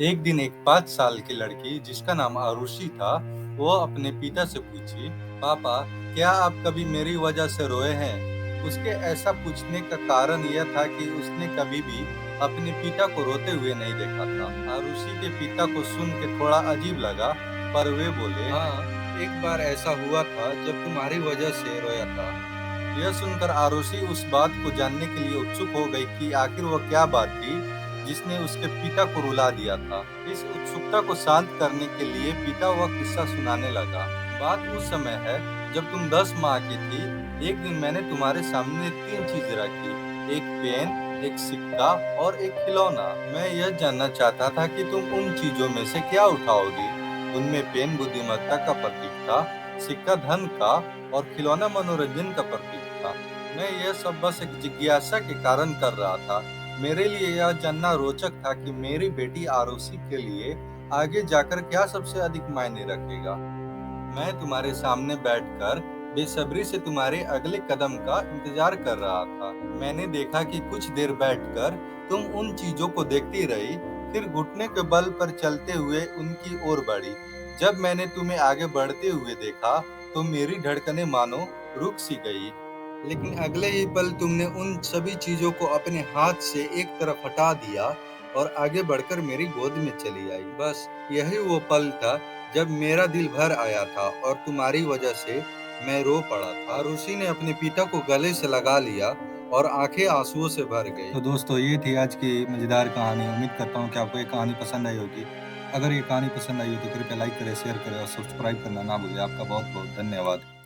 एक दिन एक 5 साल की लड़की जिसका नाम आरुषि था, वो अपने पिता से पूछी, पापा, क्या आप कभी मेरी वजह से रोए हैं? उसके ऐसा पूछने का कारण यह था कि उसने कभी भी अपने पिता को रोते हुए नहीं देखा था। आरुषि के पिता को सुन के थोड़ा अजीब लगा, पर वे बोले, हाँ, एक बार ऐसा हुआ था जब तुम्हारी वजह से रोया था। यह सुनकर आरुषि उस बात को जानने के लिए उत्सुक हो गई कि आखिर वह क्या बात थी जिसने उसके पिता को रुला दिया था। इस उत्सुकता को शांत करने के लिए पिता वह किस्सा सुनाने लगा। बात उस समय है जब तुम 10 माह की थी। एक दिन मैंने तुम्हारे सामने 3 चीजें रखी, एक पेन, एक सिक्का और एक खिलौना। मैं यह जानना चाहता था कि तुम उन चीजों में से क्या उठाओगी। उनमें पेन बुद्धिमत्ता का प्रतीक था, सिक्का धन का और खिलौना मनोरंजन का प्रतीक था। मैं यह सब बस एक जिज्ञासा के कारण कर रहा था। मेरे लिए यह जानना रोचक था कि मेरी बेटी आरुषि के लिए आगे जाकर क्या सबसे अधिक मायने रखेगा। मैं तुम्हारे सामने बैठकर बेसब्री से तुम्हारे अगले कदम का इंतजार कर रहा था। मैंने देखा कि कुछ देर बैठकर तुम उन चीजों को देखती रही, फिर घुटने के बल पर चलते हुए उनकी ओर बढ़ी। जब मैंने तुम्हें आगे बढ़ते हुए देखा, तो मेरी धड़कनें मानो रुक सी गई। लेकिन अगले ही पल तुमने उन सभी चीजों को अपने हाथ से एक तरफ हटा दिया और आगे बढ़कर मेरी गोद में चली आई। बस यही वो पल था जब मेरा दिल भर आया था और तुम्हारी वजह से मैं रो पड़ा था। ऋषि ने अपने पिता को गले से लगा लिया और आंखें आंसुओं से भर गई। तो दोस्तों, ये थी आज की मजेदार कहानी। उम्मीद करता हूँ कि आपको ये कहानी पसंद आई होगी। अगर ये कहानी पसंद आई हो तो कृपया लाइक करें, शेयर करें और सब्सक्राइब करना ना भूलें। आपका बहुत बहुत धन्यवाद।